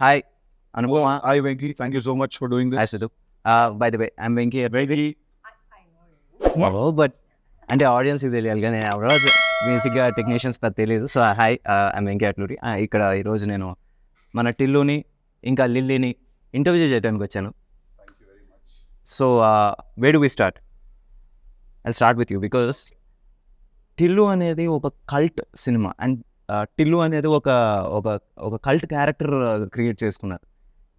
Hi, Anupama. Hi, Venki. Thank you so much for doing Hi, this. Siddhu. By the way, I'm Venki. Venki, Oh, but అంటే ఆడియన్స్కి తెలియాలి కానీ నేను ఎవరో బేసిక్గా టెక్నీషియన్స్ పెద్ద తెలియదు. So hi, I'm Venky Atluri. ఇక్కడ ఈరోజు నేను మన టిల్లుని ఇంకా లిల్లీని ఇంటర్వ్యూ చేయడానికి వచ్చాను. So where do we start? I start with you because Tillu అనేది ఒక కల్ట్ సినిమా అండ్ టిల్లు అనేది ఒక ఒక ఒక కల్ట్ క్యారెక్టర్ క్రియేట్ చేసుకున్నారు.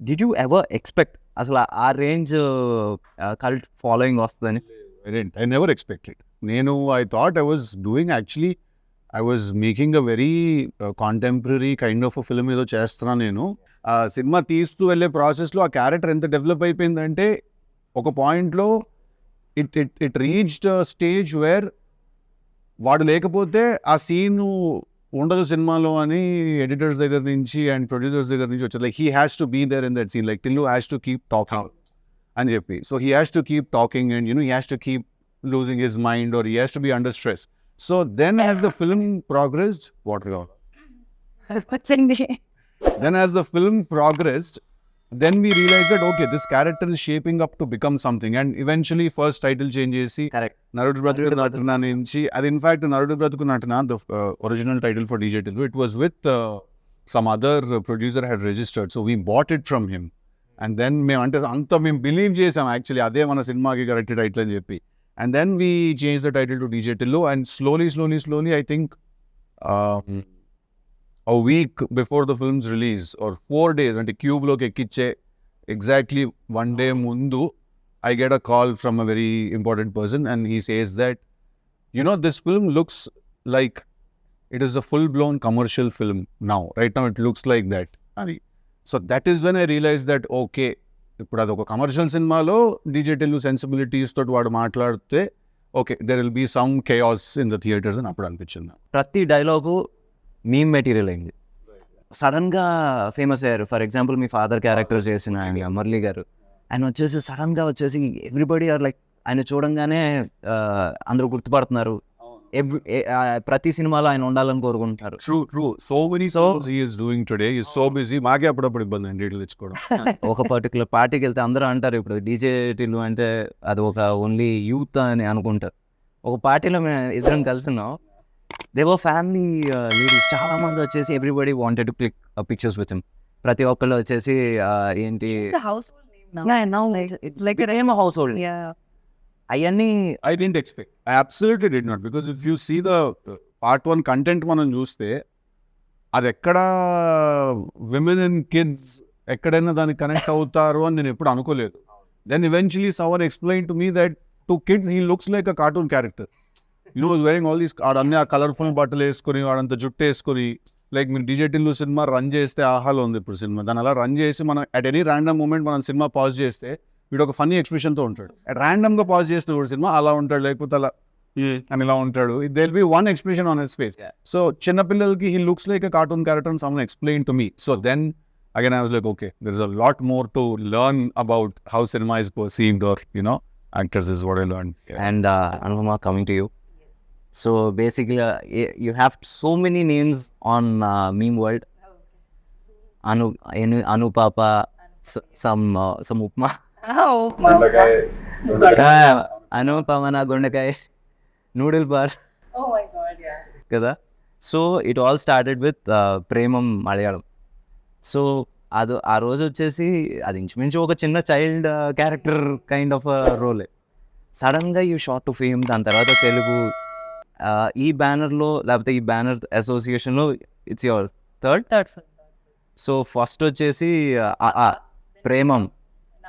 డిడ్ యూ ఎవర్ ఎక్స్పెక్ట్ అసలు ఆ రేంజ్ కల్ట్ ఫాలోయింగ్ వస్తుందని? I never expected. I thought I was doing actually, I was making a very contemporary kind of a film ఏదో చేస్తున్నా నేను. ఆ సినిమా తీస్తూ వెళ్ళే ప్రాసెస్లో ఆ క్యారెక్టర్ ఎంత డెవలప్ అయిపోయిందంటే ఒక పాయింట్లో ఇట్ రీచ్డ్ స్టేజ్ వేర్ వాడు లేకపోతే ఆ సీన్ ఉండదు సినిమాలో అని ఎడిటర్స్ దగ్గర నుంచి అండ్ ప్రొడ్యూసర్స్ దగ్గర నుంచి వచ్చారు. Like he has to be there in that scene, like Tillu has to keep talking అని చెప్పి. So he has to keep talking and he has to keep losing his mind or he has to be under stress. So then as the film progressed then as the film progressed, then we realized that okay, this character is shaping up to become something, and eventually first title change chesi Correct. Narudu Bratuku Natana nunchi adi, in fact Narudu Bratuku Natana, the original title for DJ Tillu, it was with some other producer had registered, so we bought it from him. And then మేము అంటే అంత మేము believe చేసాం actually అదే మన సినిమాకి correct title అని చెప్పి. And then we change the title to DJ Tillu and slowly I think a week before the film's release or 4 days అంటే క్యూబ్లోకి ఎక్కిచ్చే exactly 1 day ముందు I get a call from a very important person and he says that this film looks like it is a full-blown commercial film now. Right now it looks like that. So that is when I realized that okay, ఇప్పుడు అదొక commercial సినిమాలో DJ Tillu sensibilities తోటి వాడు మాట్లాడితే okay there will be some chaos in the theatres అని అప్పుడు అనిపించింది. ప్రతి డైలాగు మీమ్ మెటీరియల్ అయింది, సడన్గా ఫేమస్ అయ్యారు. For example me father character చేసిన ఆయన మురళి గారు, ఆయన వచ్చేసి సడన్గా వచ్చేసి ఎవ్రీబడి ఆర్ లైక్ ఆయన చూడంగానే అందరూ గుర్తుపడుతున్నారు. ప్రతి సినిమాలో ఆయన ఉండాలని కోరుకుంటారు. True so many songs he is doing today, he is so busy. మాకే అప్పుడప్పుడు ఇబ్బంది అండి డీటెయిల్ తెచ్చుకోవడం. ఒక పర్టికులర్ పార్టీకి వెళ్తే అందరూ అంటారు ఇప్పుడు డీజే టిల్లు అంటే అది ఒక ఓన్లీ యూత్ అని అనుకుంటారు. ఒక పార్టీలో మేము ఇద్దరం కలిసినాం, దే వర్ ఫ్యామిలీ లేడీస్ చాలా మంది వచ్చేసి everybody wanted to click pictures with him. ప్రతి ఒక్కళ్ళు వచ్చేసి ఏంటి హౌస్ హౌస్ హోల్డ్ అవన్నీ I didn't expect. I absolutely did not, because if you see the part 1 content మనం చూస్తే అది ఎక్కడ విమెన్ అండ్ కిడ్స్ ఎక్కడైనా దానికి కనెక్ట్ అవుతారు అని నేను ఎప్పుడు అనుకోలేదు. Then eventually someone explained to me that to kids he looks like a cartoon character. Wearing all these అన్ని ఆ కలర్ఫుల్ బట్టలు వేసుకొని వాడంత జుట్టు వేసుకొని, లైక్ మీరు డీజే టిల్లు సినిమా రన్ చేస్తే ఆహాలో ఉంది ఇప్పుడు సినిమా, దాన్ని అలా రన్ చేసి మనం అట్ ఎనీ ర్యాండమ్ మూమెంట్ మనం సినిమా పాజ్ చేస్తే వీడు ఒక ఫన్నీ ఎక్స్ప్రెషన్తో ఉంటాడు. ర్యాండమ్గా పాజ్ చేస్తే కూడా సినిమా అలా ఉంటాడు, లేకపోతే అలా అని ఇలా ఉంటాడు. They will be one expression on his face. So చిన్నపిల్లలకి he looks like a cartoon character and someone explain to me. So then again I was like okay, there is a lot more to learn about how cinema is perceived or actors is what I learned. And Anupama, coming to you. So basically you have so many names on meme world. Anupapa, some upma. Anupamana Gondakai, noodle bar. Oh my god, yeah. Kada. So it all started with Premam Malayalam. So అది ఆ రోజు వచ్చేసి అది ఇంచుమించు ఒక చిన్న child character kind of రోలే. సడన్గా you short to fame, దాని తర్వాత తెలుగు ఈ బ్యానర్లో లేకపోతే ఈ బ్యానర్ అసోసియేషన్లో it's your third film. So first వచ్చేసి Premam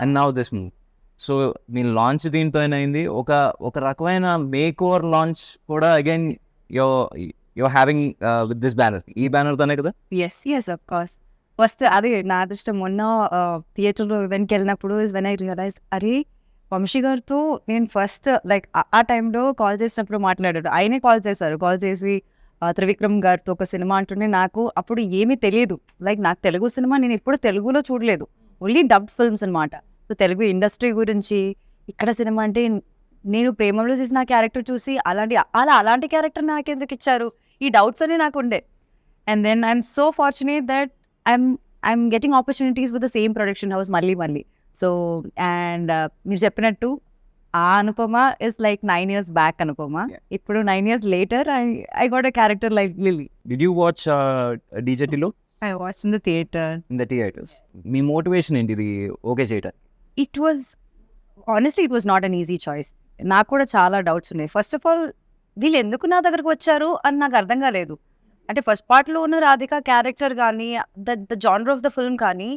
and now this move. So మీ లాంచ్ దీంతో అయింది, ఒక రకమైన మేక్ ఓవర్ లాంచ్ కూడా again your having with this banner. ఈ బ్యానర్తోనే కదా? Yes, of course. ఫస్ట్ అది నా అదృష్టం. మొన్న థియేటర్లో ఈవెంట్కి వెళ్ళినప్పుడు ఇస్ వెన్ ఐ రియలైజ్ అరే వంశీ గారితో నేను ఫస్ట్ లైక్ ఆ టైంలో కాల్ చేసినప్పుడు మాట్లాడాడు. ఆయనే కాల్ చేసి త్రివిక్రమ్ గారితో ఒక సినిమా అంటుంటే నాకు అప్పుడు ఏమీ తెలియదు. లైక్ నాకు తెలుగు సినిమా నేను ఎప్పుడు తెలుగులో చూడలేదు, ఓన్లీ డబ్డ్ ఫిల్మ్స్ అనమాట. సో తెలుగు ఇండస్ట్రీ గురించి ఇక్కడ సినిమా అంటే నేను ప్రేమలో చేసిన క్యారెక్టర్ చూసి అలాంటి క్యారెక్టర్ నాకెందుకు ఇచ్చారు, ఈ డౌట్స్ అన్నీ నాకు ఉండే. And then I'm so fortunate that I'm I'm getting opportunities with the same production house మళ్ళీ. So, and మీరు చెప్పినట్టు ఆ Anupama is like 9 years back Anupama. ఇప్పుడు 9 years later, I got a character like Lily. Did you watch DJ Tillu I watched in the theater. in the theaters? Me motivation ఏంటి ఇది okay చేయటం? It was, honestly, it was not an easy choice. నాకు కూడా చాలా doubts ఉన్నాయి. First of all వీళ్ళు ఎందుకు నా దగ్గరకు వచ్చారు అని నాకు అర్థం కాలేదు. అంటే ఫస్ట్ పార్ట్లో ఉన్న రాధిక క్యారెక్టర్ కానీ the genre of the film కానీ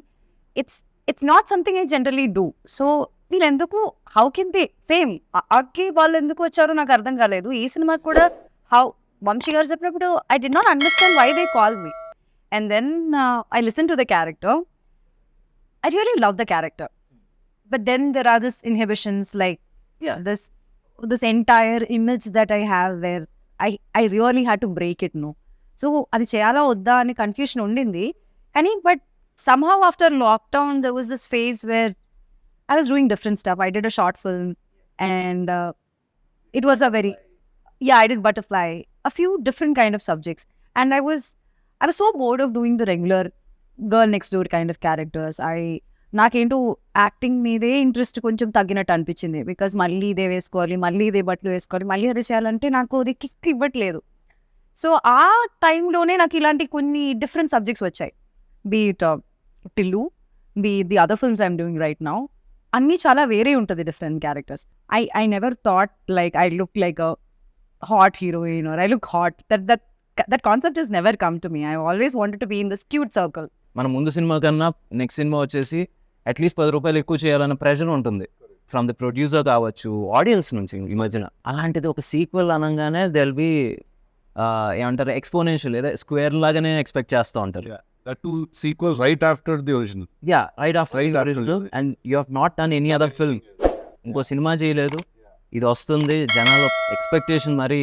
it's not something I generally do. So వీళ్ళు ఎందుకు, హౌ కెన్ దే సేమ్ అక్కి వాళ్ళు ఎందుకు వచ్చారో నాకు అర్థం కాలేదు. ఈ సినిమాకి కూడా వంశీ గారు చెప్పినప్పుడు I did not understand why they call me. And then I listen to the character. I really love the character. But then there are these inhibitions, like this entire image that I have where I really had to break it, no. So అది చేయాలా వద్దా అని confusion ఉండింది. కానీ but somehow after lockdown there was this phase where I was doing different stuff. I did a short film and it was a very, I did Butterfly, a few different kind of subjects. And I was so bored of doing the regular girl next door kind of characters. నాకేంటో acting మీదే interest కొంచెం తగ్గినట్టు అనిపించింది. Because మళ్ళీ ఇదే వేసుకోవాలి, మళ్ళీ ఇదే బట్టలు వేసుకోవాలి, మళ్ళీ అదే చేయాలంటే నాకు అది కిక్ ఇవ్వట్లేదు. సో ఆ టైంలోనే నాకు ఇలాంటి కొన్ని డిఫరెంట్ సబ్జెక్ట్స్ వచ్చాయి. Be it Tillu, be the other films I'm doing right now. అన్నీ చాలా వేరే ఉంటుంది different characters. I never thought like I look like a hot heroine or I look hot. That concept is never come to me. I always wanted to be in this cute circle. మన ముందు cinema కన్నా next cinema వచ్చేసి at least 10 రూపాయలు ఎక్కువ చేయాలన్న pressure ఉంటుంది from the producer కావచ్చు, audience నుంచి ఈ మధ్యన. అలాంటిది ఒక సీక్వెల్ అనగానే దెల్ బి ఏమంటారు ఎక్స్పోనెన్షియల్, లేదా స్క్వేర్ లాగానే ఎక్స్పెక్ట్ చేస్తూ ఉంటారు. That two sequels right after the original. Yeah, right after the original. And you have not done any other film. ఇంకో సినిమా చేయలేదు, ఇది వస్తుంది, జనాల ఎక్స్పెక్టేషన్ మరీ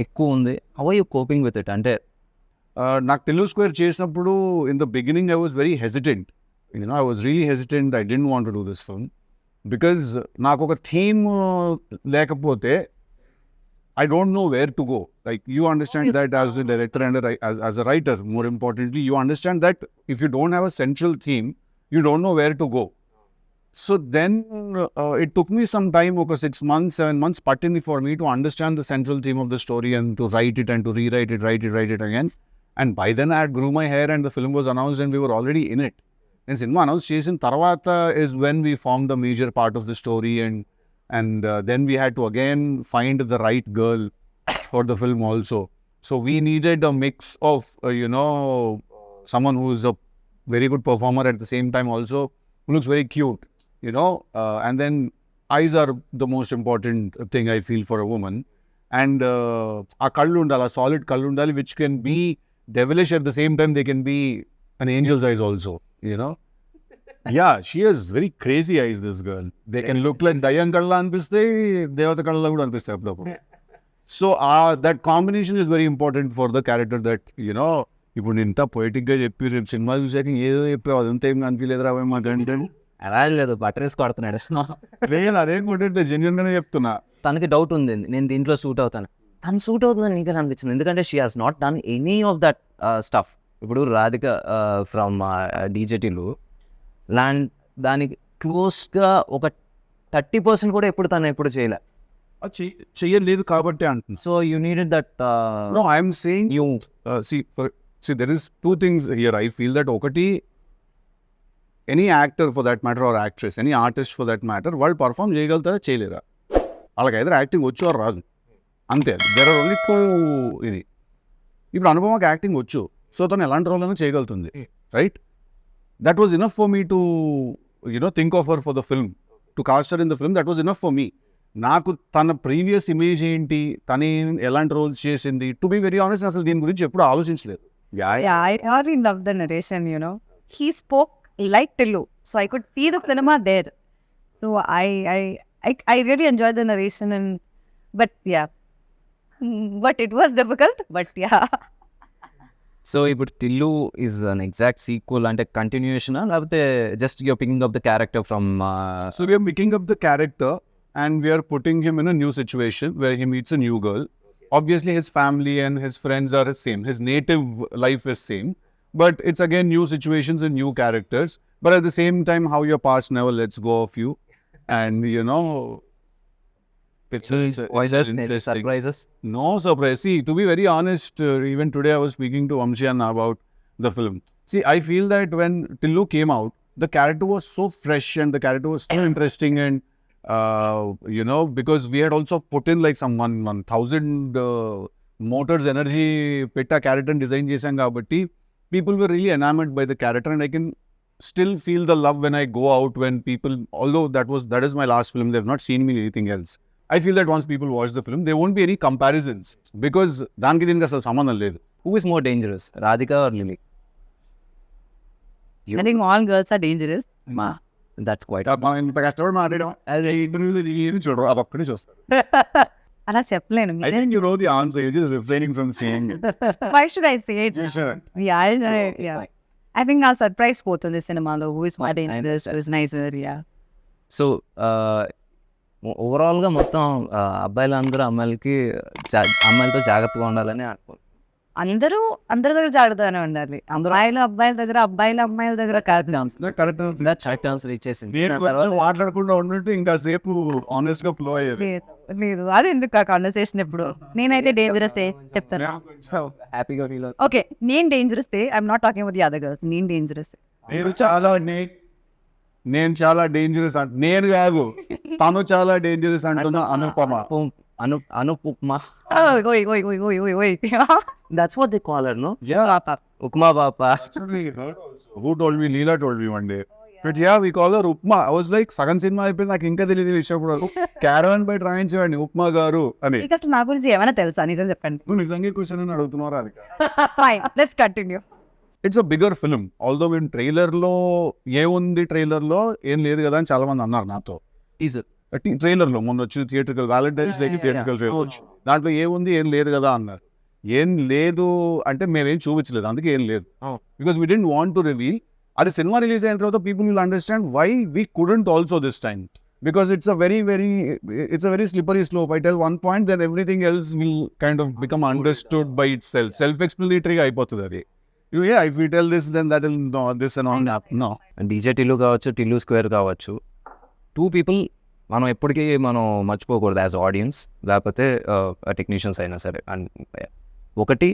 ఎక్కువ ఉంది. How are you coping with it? అంటే నాకు తెలుగు స్క్వేర్ చేసినప్పుడు in the beginning I was very hesitant. I was really hesitant. I didn't want to do this film because నాకు ఒక థీమ్ లేకపోతే I don't know where to go. Like, you understand that as a director and as a writer, more importantly, you understand that if you don't have a central theme, you don't know where to go. So then it took me some time, okay, 6 months, 7 months, patini for me to understand the central theme of the story and to write it and to rewrite it, write it again. And by then I had grew my hair and the film was announced and we were already in it. And cinema announced చేసిన తర్వాత is when we formed the major part of the story, and then we had to again find the right girl for the film also. So we needed a mix of someone who is a very good performer at the same time also who looks very cute, and then eyes are the most important thing I feel for a woman. And a kallu undala, solid kallu undali, which can be devilish at the same time. They can be an angel's eyes also, Yeah, she has very crazy eyes, this girl. They can look like Dayan Kalla anpiste, Devata Kalla kuda anpiste appudu. So that combination is very important for the character that, ఇప్పుడు ఇంత పొయిటిక్గా చెప్పి రేపు cinema చూసాక ఏదో చెప్పావు, అదంతా ఏం కనిపించలేదురా మాకంటే. అలా లేదు, బటర్ వేసి కొడుతున్నాడు. లేదు, అదేం కొట్టే జెన్యున్గానే చెప్తున్నా. తనకి డౌట్ ఉంది, నేను దీంట్లో సూట్ అవుతాను. తను సూట్ అవుతుందని నీకు అనిపించింది, ఎందుకంటే she has not done any of that stuff. ఇప్పుడు రాధిక ఫ్రమ్ డీజే టిల్లు దానికి క్లోజ్గా ఒక 30% కూడా తను ఎప్పుడు చేయలే. చెయ్యలేదు కాబట్టి అంటున్నా. So you needed that. No, I'm saying you see there is two things here. I feel that ఒకటి, any actor for that matter or actress, any artist for that matter, వాళ్ళు పర్ఫామ్ చేయగలుగుతారా చేయలేరా? వాళ్ళకి either యాక్టింగ్ వచ్చు or రాదు, అంతే. There are only two. ఇది ఇప్పుడు అనుపమకి యాక్టింగ్ వచ్చు, సో తను ఎలాంటి రోల్ అయినా చేయగలుగుతుంది, right? That was enough for me to think of her for the film, to cast her in the film. That was enough for me. నాకు తన previous image ఏంటి, తను ఎలాంటి రోల్స్ చేసింది, టు బి వెరీ ఆనెస్ట్ అసలు దీని గురించి ఎప్పుడు ఆలోచించలేదు. I really love the narration, He spoke like Tillu, so I could see the cinema there. So I really enjoyed the narration, but it was difficult, but yeah. So ఇప్పుడు Tillu is an exact sequel, అంటే continuation లేకపోతే just your picking up the character from? So we are picking up the character and we are putting him in a new situation where he meets a new girl. Obviously his family and his friends are the same, his native life is same, but it's again new situations and new characters. But at the same time, how your past never lets go of you, and it's interesting. surprises. No surprise. See, to be very honest, even today I was speaking to Amshi Anna about the film. See, I feel that when Tillu came out, the character was so fresh and the character was so interesting, and because we had also put in like some 1,000 motors energy petta character design chesam kabatti, people were really enamored by the character, and I can still feel the love when I go out, when people, although that is my last film, they've not seen me in anything else. I feel that once people watch the film, there won't be any comparisons because దానికి దీనికి అసలు సంబంధం లేదు. Who is more dangerous, Radhika or Lily? I think all girls are dangerous. That's quite. మనం ఇంత కష్టపడి మాట్లాడడం ఇంటర్వ్యూలో ఏమి చూడరు, అదొక్కడే చూస్తారు. అలా చెప్పలేను. I think you know the answer, you're just refraining from saying it. Why should I say it? You should. Yeah. I think our surprise పోతుంది సినిమాలో. Who is more dangerous? Who is nicer? Yeah. So ఓవరాల్గా మొత్తం అబ్బాయిలందరూ అమ్మాయిలతో జాగ్రత్తగా ఉండాలని అనుకో. అందరూ అందరి దగ్గర జాగ్రత్తగానే ఉండాలి. అబ్బాయిల దగ్గర అమ్మాయిల దగ్గర కాదు. కరెక్ట్ ఆన్సర్ ఇచ్చేసింది. నేను కొంచెం మాట్లాడకుండా ఉన్నట్టు ఇంకా సేపు ఆనెస్ట్ గా ఫ్లో అయ్యేది. లేదు అది ఎందుకు ఆ కాన్వర్సేషన్ ఎప్పుడు. నేనైతే డేంజరస్ చెప్తాను. హ్యాపీగా ఫీల్ అవుతుంది. ఓకే, నేను dangerous I'm not talking about the other girls. నేను డేంజరస్. నేను చాలా డేంజరస్ నేను కాదు, తను చాలా డేంజరస్ అంటున్నా. అనుపమ అనుపమ. ఓయ్. That's what they call her, no? Yeah. Upma Papa. Actually, who told me? Leela told me one day. But yeah, we call her Upma. I was like, సగం సినిమా అయిపోయింది, నాకు ఇంకా తెలియదు విషయం కూడా. క్యారవన్ బై ట్రైన్ చేయండి ఉప్మా గారు అని. అసలు నా గురించి ఏమైనా తెలుసా? నిజం చెప్పండి. నువ్వు నిజంగా క్వశ్చన్ అని అడుగుతున్నారా? అది fine, let's continue. It's a bigger film. Although మేము ట్రైలర్లో ఏముంది, ట్రైలర్లో ఏం లేదు కదా అని చాలా మంది అన్నారు నాతో. ట్రైలర్లో మొన్న వచ్చి థియేట్రికల్ వ్యాలంటైన్స్ డేకి థియేట్రికల్ ట్రైలర్, దాంట్లో ఏముంది, ఏం లేదు కదా అన్నారు. ఏం లేదు అంటే మేమేం చూపించలేదు, అందుకే ఏం లేదు. Because we don't want to reveal. అది సినిమా రిలీజ్ అయిన తర్వాత people will understand why we couldn't also this time. Because it's a very slippery slope. I tell one point, then everything else will kind of become understood by itself. Self-explanatory అయిపోతుంది అది. If we tell this, then that will no, this and all. No. DJ Tillu కావచ్చు, Tillu square కావచ్చు, 2 people మనం ఎప్పటికీ మనం మర్చిపోకూడదు as audience, లేకపోతే technicians అయినా సరే. అండ్ ఒకటి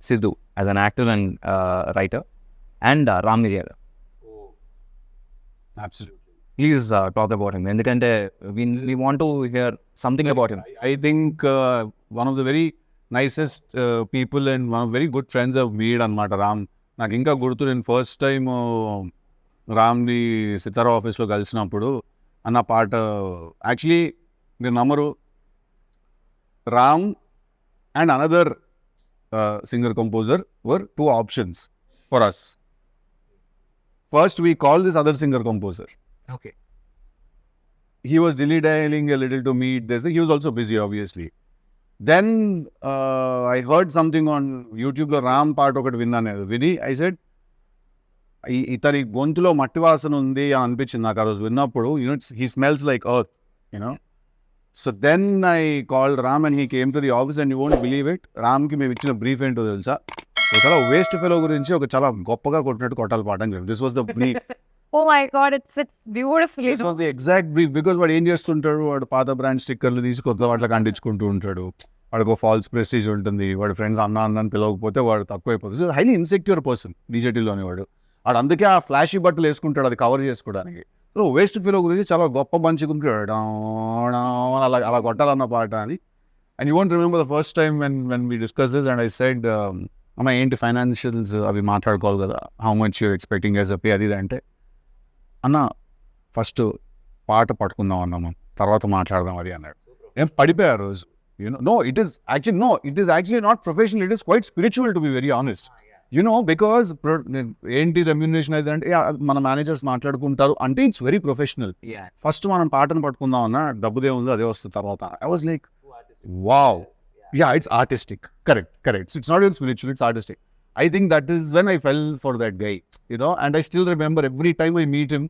Siddhu as an actor and writer, and Ram మిరియాల. Absolutely. Please talk about him. ఎందుకంటే we want to hear something about him. I think one of the very nicest people and one of very good friends I've made అన్నమాట రామ్. నాకు ఇంకా గుర్తు, నేను first time రామ్ని సితారా ఆఫీస్లో కలిసినప్పుడు అన్న పాట, యాక్చువల్లీ మీరు నమ్మరు, Ram and another singer composer were 2 options for us. First we called this other singer composer. Okay. He was dilly-dallying a little to meet this. He was also busy, obviously. Then I heard something on YouTube, the Ram part ఒకటి విన్నాను. విని I said, ఇతని గొంతులో మట్టి వాసన ఉంది అని అనిపించింది నాకు ఆ రోజు విన్నప్పుడు. He smells like earth, So then I called Ram and he came to the office, and you won't believe it. రామ్కి మేము ఇచ్చిన బ్రీఫ్ ఏంటో తెలుసా? చాలా వేస్ట్ ఫెలో గురించి ఒక చాలా గొప్పగా కొట్టినట్టు కొట్టాలి పాట అని చెప్పి. This was the brief. Oh my God, it fits beautifully. This was the exact brief, because వాడు ఏం చేస్తుంటాడు, వాడు పాత బ్రాండ్ స్టిక్కర్లు తీసి కొత్త వాటికి అంటించుకుంటూ ఉంటాడు. వాడికి ఫాల్స్ ప్రెస్టీజ్ ఉంటుంది, వాడి ఫ్రెండ్స్ అన్న అని పిలవకపోతే వాడు తక్కువైపోతుంది. హైలీ ఇన్సెక్యూర్ పర్సన్ డీజేటీలోని వాడు అందుకే ఆ ఫ్లాషీ బట్టలు వేసుకుంటాడు అది కవర్ చేసుకోవడానికి. సో వేస్ట్ ఫీలో గురించి చాలా గొప్ప పంచుకుంటాడు, అలా కొట్టాలన్న పాట అని. And you want remember the first time when we discuss this and I said, అమ్మ ఏంటి ఫైనాన్షియల్స్ అవి మాట్లాడుకోవాలి కదా, how much you're expecting as a pay అది అంటే, అన్న ఫస్ట్ పాట పట్టుకుందాం అన్నాము, తర్వాత మాట్లాడదాం అది అన్నాడు. ఏం పడిపోయారు రోజు. No, it is actually not professional, it is quite spiritual, to be very honest. Because ఏంటి రెమ్యూనరేషన్ అయితే అంటే మన మేనేజర్స్ మాట్లాడుకుంటారు అంటే ఇట్స్ వెరీ ప్రొఫెషనల్. ఫస్ట్ మనం పాటను పట్టుకుందాం అన్న, డబ్బుదే ఉంది అదే వస్తుంది తర్వాత. I was like wow, it's artistic. Correct. It's not even spiritual, it's artistic. I think that is when I fell for that guy, and I still remember every time I meet him,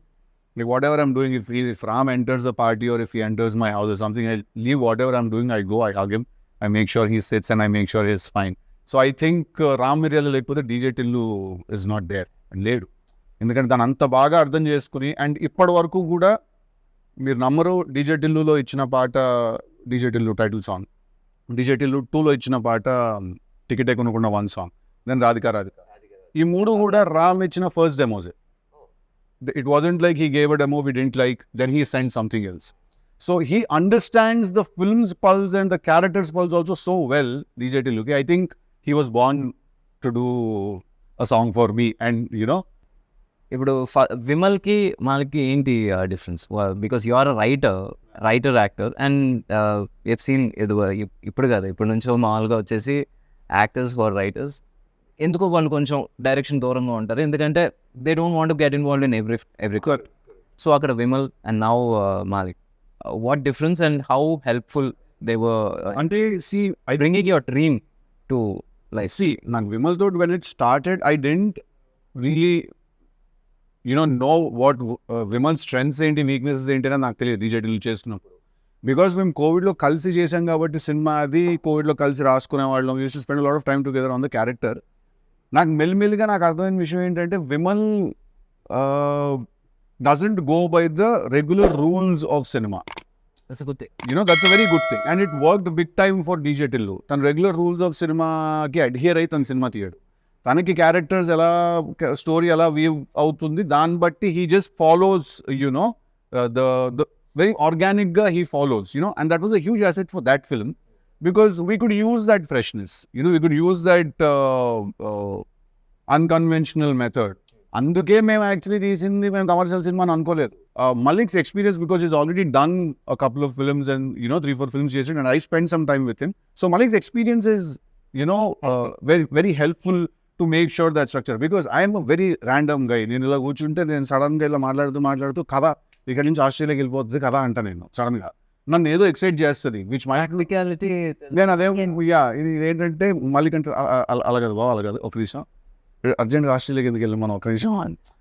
like whatever I'm doing, if Ram enters a party or if he enters my house or something, I leave whatever I'm doing, I go, I hug him, I make sure he sits and I make sure he's fine. So I think Ram Miriyala లేకపోతే DJ Tillu is not there లేడు. ఎందుకంటే దాన్ని అంత బాగా అర్థం చేసుకుని, and ఇప్పటి వరకు కూడా మీరు నమ్మరు, డీజే టిల్లులో ఇచ్చిన పాట DJ Tillu title song, DJ Tillu 2లో ఇచ్చిన పాట టికెటే కొనుక్కున్న 1 సాంగ్, దెన్ రాధిక. ఈ 3 కూడా రామ్ ఇచ్చిన first demos. It wasn't like he gave a demo we didn't like, then he sent something else. So he understands the film's pulse and the character's pulse also so well, DJ Tillu. I think he was born to do a song for me, and you know. ఇప్పుడు విమల్కి మనకి ఏంటి difference? Because you are a writer actor and if scene ఇప్పుడు కాదు, ఇప్పుడు నుంచో మామూలుగా వచ్చేసి యాక్టర్స్ ఫర్ రైటర్స్ ఎందుకో వాళ్ళు కొంచెం డైరెక్షన్ దూరంగా ఉంటారు, ఎందుకంటే they don't want get involved in every so అక్కడ Vimal and now Malik, what difference and how helpful they were అంటే bringing your dream to life? నాకు విమల్ తో when it started I didn't really know what Vimal strengths ఏంటి, weaknesses ఏంటి అని నాకు తెలియదు DJ Tillu చేస్తున్నప్పుడు. బికాస్ మేము కోవిడ్లో కలిసి చేసాం కాబట్టి సినిమా అది, కోవిడ్లో కలిసి రాసుకునే వాళ్ళం, use to spend lot of time together on the character. నాకు మెల్లిమెల్లిగా నాకు అర్థమైన విషయం ఏంటంటే Vimal doesn't go by the regular rules of cinema. That's a good thing. That's a very good thing, and it worked big time for DJ Tillu. తన regular rules of సినిమాకి adhere అయి తన సినిమా తీయడు. తనకి క్యారెక్టర్స్ ఎలా, story ఎలా weave అవుతుంది దాన్ని బట్టి he just follows the very organic గా he follows, and that was a huge asset for that film because we could use that freshness, we could use that unconventional method. అందుకే మేము actually తీసింది మేము commercial cinema అని అనుకోలేదు. Malik's experience because is already done a couple of films and 3-4 films చేసి and I spend some time with him. So Malik's experience is very very helpful to make sure that structure, because I am a very random guy. నేను ఇలా కూర్చుంటే నేను సడన్గా ఇలా మాట్లాడుతూ కథ ఇక్కడ నుంచి ఆస్ట్రేలియాకి వెళ్ళిపోతుంది కదా అంట, నేను సడన్గా నన్ను ఏదో ఎక్సైట్ చేస్తుంది విచ్ మై నేను అదేం ఇది ఏంటంటే మలిక్ అంటే అలా కదా బాబు, అలా కదా ఒక విషయం అర్జెంట్గా ఆస్ట్రేలియాకి ఎందుకు వెళ్ళి మనం ఒక నిమిషం.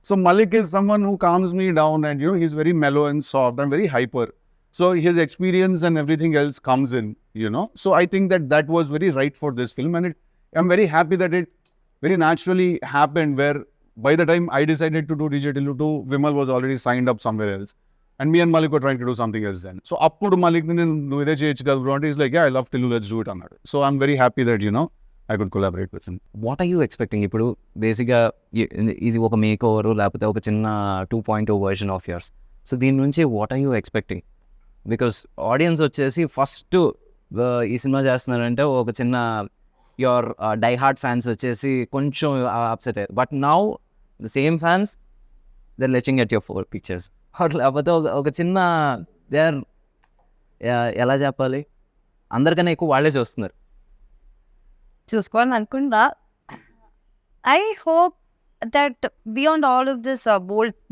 So Malik is someone who calms me down and he's very mellow and soft and very hyper. So his experience and everything else comes in, So I think that was very right for this film, and I'm very happy that it very naturally happened, where by the time I decided to do DJ Tillu 2, Vimal was already signed up somewhere else, and me and Malik were trying to do something else then. So appudu Malik nu ide cheyochu kada bro, he's like, yeah, I love Tillu, let's do it annadu. So I'm very happy that I could collaborate with him. What are you expecting? ఇప్పుడు బేసిక్గా ఇది ఒక make over లేకపోతే ఒక చిన్న 2.0 version of యర్స్, so దీని నుంచి what are you expecting? Because audience వచ్చేసి ఫస్ట్ ఈ సినిమా చేస్తున్నారంటే ఒక చిన్న యువర్ డై హార్ట్ ఫ్యాన్స్ వచ్చేసి కొంచెం అప్సెట్ అయ్యారు, but now the same fans they are latching at your 4 pictures. లేకపోతే ఒక చిన్న దే ఆర్ ఎలా చెప్పాలి, అందరికన్నా ఎక్కువ వాళ్ళే చూస్తున్నారు. చూసుకోవాలని అనుకుంటా. I hope that beyond all of this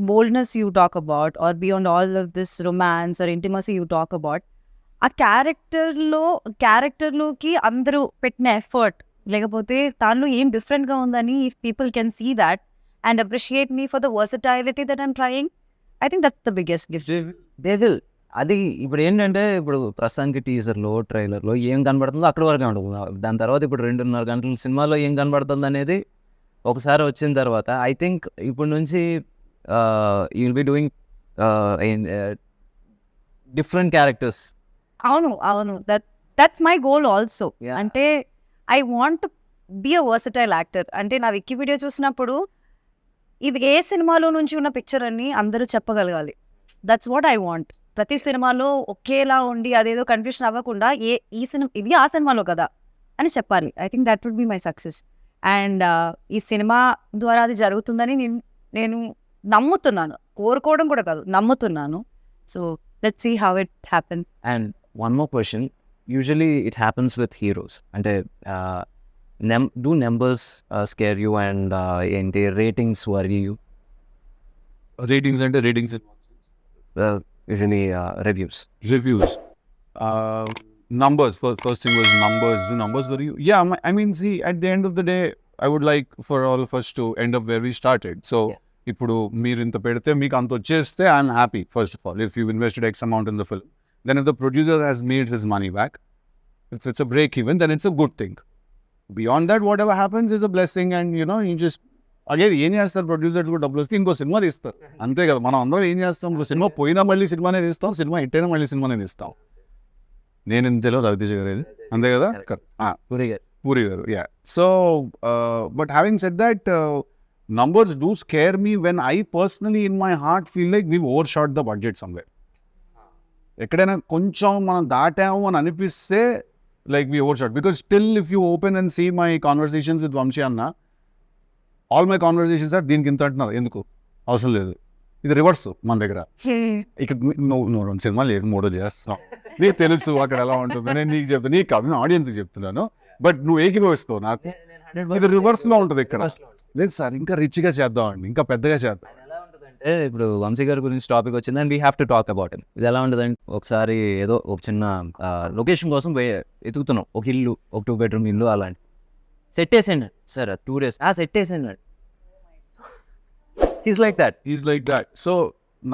boldness you talk about, or beyond all of this romance or intimacy you talk about, ఆ క్యారెక్టర్లోకి అందరూ పెట్టిన ఎఫర్ట్, లేకపోతే దానిలో ఏం డిఫరెంట్గా ఉందని people can see that and appreciate me for the versatility that I'm trying. I think that's the biggest gift. They will. అది ఇప్పుడు ఏంటంటే ఇప్పుడు ప్రస్తుతానికి టీజర్లో ట్రైలర్లో ఏం కనబడుతుందో అక్కడ వరకే ఉంటుంది. దాని తర్వాత ఇప్పుడు 2.5 గంటల సినిమాలో ఏం కనబడుతుంది అనేది ఒకసారి వచ్చిన తర్వాత ఐ థింక్ ఇప్పుడు నుంచి you will be doing different characters. అవును దట్స్ మై గోల్ ఆల్సో. అంటే I want be a versatile actor. అంటే నా వికీపీడియా చూసినప్పుడు ఇది ఏ సినిమాలో నుంచి ఉన్న పిక్చర్ అని అందరూ చెప్పగలగాలి. That's what I want. ప్రతి సినిమాలో ఒకేలా ఉండి అదేదో కన్ఫ్యూషన్ అవ్వకుండా ఈ సినిమా ఇది ఆ సినిమాలో కదా అని చెప్పాలి. I think that would be my success. అండ్ ఈ సినిమా ద్వారా అది జరుగుతుందని నేను నమ్ముతున్నాను. కోరుకోవడం కూడా కాదు, నమ్ముతున్నాను. So let's see how it happens. And one more question, usually it happens with heroes. అంటే do numbers scare you, and ఏంటి రేటింగ్స్ worry you? Ratings అంటే ratings Usually reviews. Numbers, first thing was numbers worry you? Yeah, I mean, see, at the end of the day, I would like for all of us to end up where we started. So ఇప్పుడు మీరు ఇంత పెడితే మీకు అంత వచ్చేస్తే I'm happy. First of all, if you've invested X amount in the film, then if the producer has made his money back, if it's a break even, then it's a good thing. Beyond that what ever happens is a blessing and you just again ఏం చేస్తారు producers కూడా డబ్బులు వస్తే ఇంకో cinema తీస్తారు అంతే కదా. మనం అందరం ఏం చేస్తాం, ఇంకో సినిమా పోయినా మళ్ళీ సినిమానే తీస్తాం, సినిమా హిట్ అయినా మళ్ళీ సినిమానే తీస్తాం. నేను ఇంతలో రవితేజ గారు ఇది అంతే కదా. పూరి గారు yeah. So but having said that numbers do scare me when I personally in my heart feel like we've overshot the budget somewhere. ఎక్కడైనా కొంచెం మనం దాటాము అని అనిపిస్తే like we overshot, because still if you open and see my conversations with Vamshi Anna, all my conversations are దీనికి ఇంత అంటున్నారు, ఎందుకు అవసరం లేదు. ఇది రివర్స్ మన దగ్గర. ఇక్కడ నువ్వు సినిమా లేదు మూడో చేస్తున్నావు, నీకు తెలుసు అక్కడ ఎలా ఉంటుంది, నేను నీకు చెప్తాను, నీకు కాదు ఆడియన్స్కి చెప్తున్నాను, బట్ నువ్వు ఏకీభవిస్తావు నాకు. ఇది రివర్స్లో ఉంటుంది ఇక్కడ. లేదు సార్ ఇంకా రిచ్గా చేద్దామండి, ఇంకా పెద్దగా చేద్దాం. ఎలా ఉంటుందంటే ఇప్పుడు వంశీ గారి గురించి టాపిక్ వచ్చింది and we have to talk about him. ఇది ఎలా ఉంటుందంటే ఒకసారి ఏదో ఒక చిన్న లొకేషన్ కోసం ఎతుకుతున్నాం, ఒక ఇల్లు, ఒక 2 bedroom ఇల్లు అలాంటి. సెట్ వేసేయండి సార్ 2 days సెట్ వేసేయండి. He's like that. సో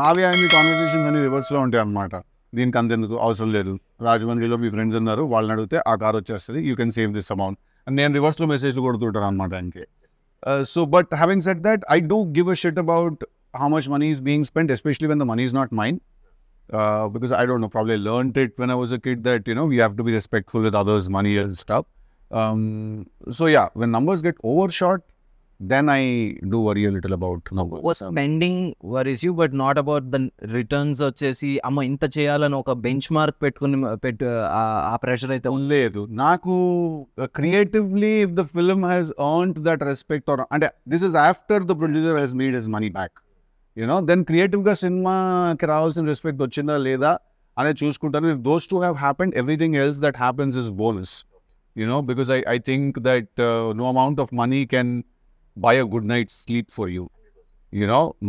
నావి ఆయన కాన్వర్సేషన్స్ అన్ని రివర్స్లో ఉంటాయి అన్నమాట. దీనికి అంతెందుకు అవసరం లేదు, రాజమండ్రిలో మీ ఫ్రెండ్స్ ఉన్నారు వాళ్ళని అడిగితే ఆ కార్ వచ్చేస్తుంది, you can save this amount అని నేను రివర్స్లో మెసేజ్లు కొడుతుంటాను అనమాట ఆయనకి. So, but having said that, I do give a shit about how much money is being spent, especially when the money is not mine. Because I don't know, probably learned it when I was a kid that, we have to be respectful with others' money and stuff. So yeah, when numbers get overshot, then I do worry a little about numbers. Spending worries you but not about the returns. వచ్చేసి అమ్మ ఇంత చేయాలని ఒక bench mark పెట్టుకుని ఆ pressure అయితే లేదు నాకు. Creatively if the film has earned that respect or అంటే this is after the producer has made his money back, then క్రియేటివ్గా సినిమాకి రావాల్సిన రెస్పెక్ట్ వచ్చిందా లేదా అనేది చూసుకుంటాను. If those two have happened, everything else that happens is bonus, because I think that no amount of money can buy a good night's sleep for you.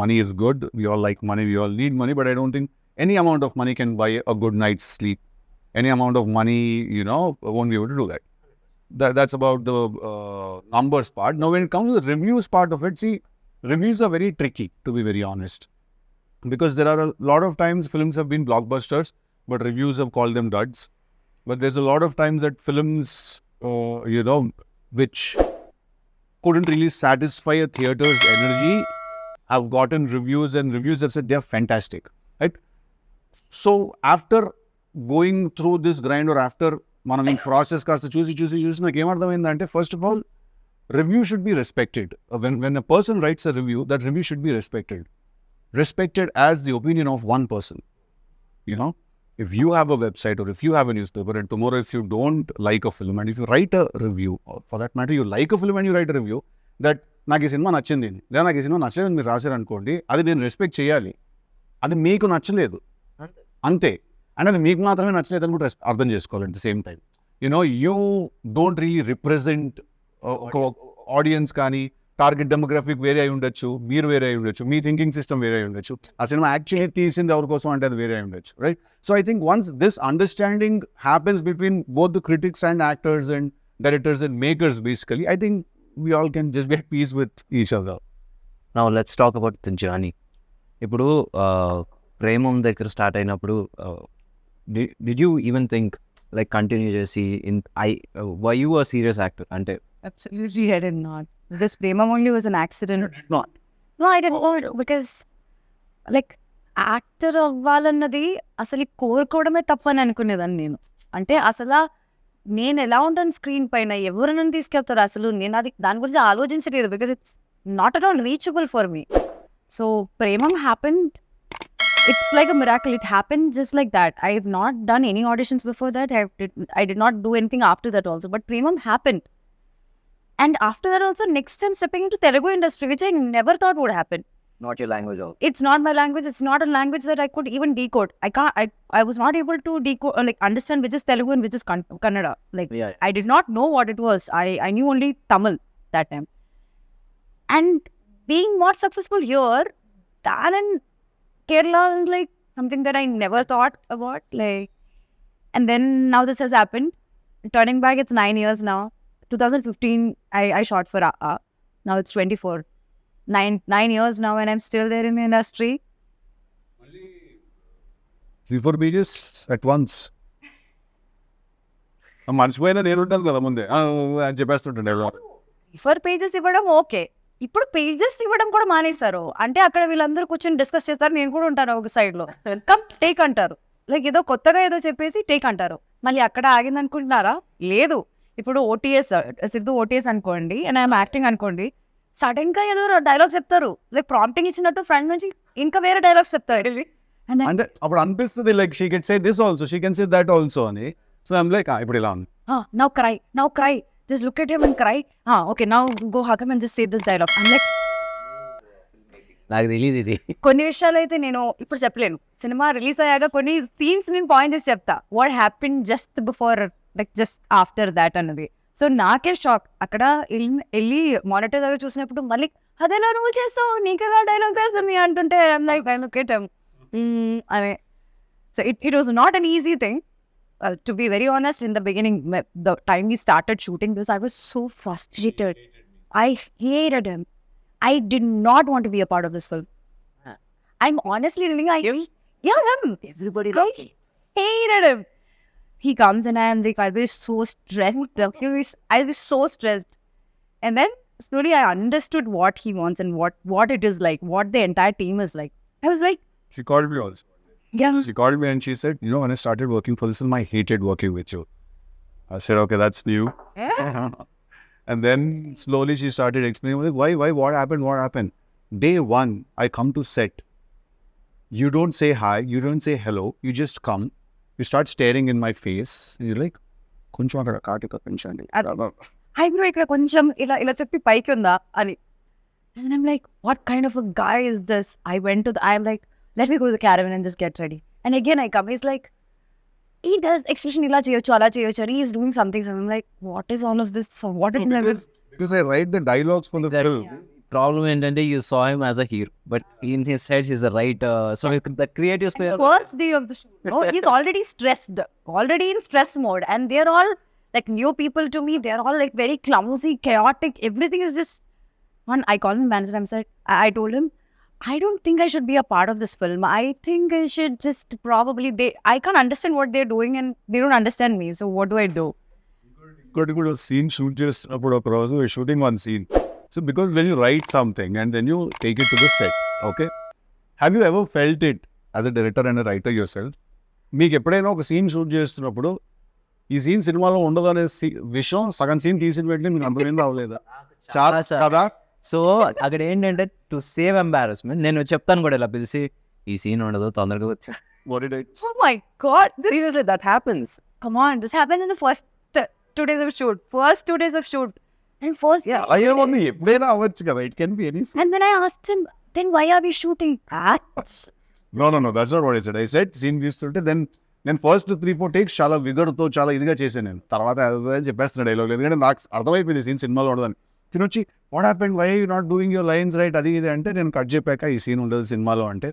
Money is good, we all like money, we all need money, but I don't think any amount of money can buy a good night's sleep. Any amount of money, won't be able to do that. That's about the numbers part. Now when it comes to the reviews part of it, see, reviews are very tricky, to be very honest, because there are a lot of times films have been blockbusters but reviews have called them duds. But there's a lot of times that films which couldn't really satisfy a theater's energy have gotten reviews, and reviews have said they're fantastic, right? So after going through this grind, or after మనం ఈ process కాస్త చూసి నాకు ఏమర్థమైందంటే, first of all review should be respected. When a person writes a review, that review should be respected as the opinion of one person. If you have a website or if you have a newspaper, and tomorrow if you don't like a film and if you write a review, or for that matter you like a film and you write a review that నాకు ఈ cinema నచ్చింది లేదా నాకు ఈ cinema నచ్చలేదు మీరు రాశారు అనుకోండి, అది నేను రెస్పెక్ట్ చేయాలి. అది మీకు నచ్చలేదు అంతే, అండ్ అది మీకు మాత్రమే నచ్చలేదు అని కూడా అర్థం చేసుకోవాలి. At the same time you don't really represent ఒక ఆడియన్స్ కానీ టార్గెట్ డెమోగ్రఫిక్ వేరే అయి ఉండొచ్చు, మీరు వేరే అయి ఉండొచ్చు, మీ థింకింగ్ సిస్టమ్ వేరే అయి ఉండొచ్చు, ఆ సినిమా యాక్చువల్లీ తీసింది ఎవరి కోసం అంటే అది వేరే అయి ఉండొచ్చు, right? So I think once this understanding happens between both the critics and actors and directors and makers, basically I think we all can just be at peace with each other. Now let's talk about the journey. ఇప్పుడు ప్రేమం దగ్గర start అయినప్పుడు did you even think like continue చేసి were you a serious actor? అంటే Absolutely, I did not. This Premam only was an accident. Not. No, I did not, because like actor అవ్వాలన్నది అసలు కోరుకోవడమే తప్పని అనుకునేదాన్ని నేను. అంటే అసలు నేను ఎలా ఉంటాను స్క్రీన్ పైన, ఎవరు నన్ను తీసుకెళ్తారు, అసలు నేను అది దాని గురించి ఆలోచించలేదు, because it's not at all reachable for me. So Premam happened, it's like a miracle. It happened just like that. I have not done any auditions before that. I did not do anything after that also, but Premam happened. And after that also, next time stepping into Telugu industry, which I never thought would happen. not your language also. It's not my language. It's not a language that I could even decode. I was not able to decode, like understand which is Telugu and which is Kannada. Like Yeah. I did not know what it was. I knew only Tamil that time. And being more successful here than in Kerala is like something that I never thought about. Like, and then now this has happened. Turning back, it's 9 years now. 2015, I shot for now it's 24. 9 years now, and I'm still there in the industry. 3-4 pages at once. మర్చిపోయినా నేను ఉంటాను కదా ముందే అని చెప్పేస్తుంటాను refer pages ఇవ్వడం okay, ఇప్పుడు pages ఇవ్వడం కూడా మానేశారు. అంటే అక్కడ వీళ్ళందరూ కూర్చొని డిస్కస్ చేస్తారు, నేను కూడా ఉంటాను ఒక సైడ్ లో, కమ్ టేక్ అంటారు. లైక్ ఏదో కొత్తగా ఏదో చెప్పేసి టేక్ అంటారు. మళ్ళీ అక్కడ ఆగింది అనుకుంటున్నారా? లేదు. ఇప్పుడు ఓటీఎస్, సిద్ధు ఓటీఎస్ అనుకోండి, అండ్ ఐఎమ్ యాక్టింగ్ అనుకోండి, సడన్ గా ఏదో డైలాగ్ చెప్తారు, లైక్ ప్రాంప్టింగ్ ఇచ్చినట్టు ఫ్రంట్ నుంచి ఇంకా వేరే డైలాగ్స్ చెప్తారు. అంటే అప్పుడు అనిపిస్తుంది like she can say this also, she can say that also అని. సో ఐమ్ లైక్ ఇప్పుడు ఇలా ఉంది, now cry, just look at him and cry. Okay, now go hug him and just say this dialogue. I'm like, నాకు తెలియదు ఇది. కొన్ని విషయాలు అయితే నేను ఇప్పుడు చెప్పలేను. సినిమా రిలీజ్ అయ్యాక కొన్ని సీన్స్ నేను పాయింట్ చేసి చెప్తా, what happen just before, like just after that అన్నది. సో నాకే షాక్. అక్కడ వెళ్ళి మానిటర్ దగ్గర చూసినప్పుడు మళ్ళీ అదేలా నువ్వు చేస్తావు, నీకదా డైలాగ్ తెలుస్తుంది అంటుంటే I'm like I look at him అనే. So it was not an easy thing. To be very honest, in the beginning, the time we started shooting this, I was so frustrated. I hated him. I did not want to be a part of this film. I'm honestly telling you, him. Everybody I hated him. He comes and I am like, I'll be so stressed. I'll be so stressed. And then slowly I understood what he wants and what it is like, what the entire team is like. I was like, she called me also. yeah. She called me and she said, you know, when I started working for this film, I hated working with you. I said, okay, that's new. And then slowly she started explaining, like, why, what happened? Day one, I come to set. You don't say hi, you don't say hello, you just come. You start staring in my face. And you're like, కొంచెం అక్కడ కాటిక పెంచండి. Eyebrow ఇక్కడ కొంచెం ఇలా చెప్పి పైకి ఉందా అని. And I'm like, what kind of a guy is this? I'm like, let me go to the caravan and just get ready. And again I come, he's like, he does expression ila cheyochu ala cheyochu, and he's doing something. So I'm like, what is all of this? So what is Because I write the dialogues for the film. Problem ఏంటంటే you saw him as a hero, but in his head he's a writer. So the creative space. First day of the shoot, no, he's already stressed, already in stress mode, and they're all like new people to me. They're all like very clumsy, chaotic. Everything is just one. I called him manager. I told him, I don't think I should be a part of this film. I think I should just probably, I can't understand what they're doing and they don't understand me. So what do I do? Good scene shoot చేస్తున్నప్పుడు ఒక రోజు shooting one scene. So because when you write something and then you take it to the set, okay? Have you ever felt it as a director and a writer yourself? మీకు ఎప్పుడైనా ఒక scene shoot చేస్తున్నప్పుడు ఈ scene సినిమాలో ఉండదు అనే విషయం సగం సీన్ తీసిన వెంటనే మీకు అర్థమైంది అవ్వలేదా? చాలా కదా. సో అక్కడ ఏంటంటే టు సేవ్ ఎంబారస్మెంట్ నేను చెప్తాను కూడా ఇలా పిలిచి ఈ సీన్ ఉండదు తొందరగా వచ్చా. Oh my God. Seriously, that happens. Come on. This happened in the first 2 days of shoot. First 2 days of shoot. And first. Yeah. అయ్యేమో ఎప్పుడైనా అవ్వచ్చు కదా. It can be any scene. And then I asked him, then why are we shooting that? No, that's not what I said. I said scene తీస్తుంటే నేను first 3-4 takes చాలా విగర్తో చాలా ఇదిగా చేశాను. నేను తర్వాత చెప్పేస్తున్నా డైలాగ్, ఎందుకంటే నాకు అర్థమైపోయింది సీన్ సినిమాలో ఉండదని. తినొచ్చి what happened, why you not doing your lines right, అది ఇది అంటే నేను కట్ చెప్పాక ఈ సీన్ ఉండదు సినిమాలో అంటే,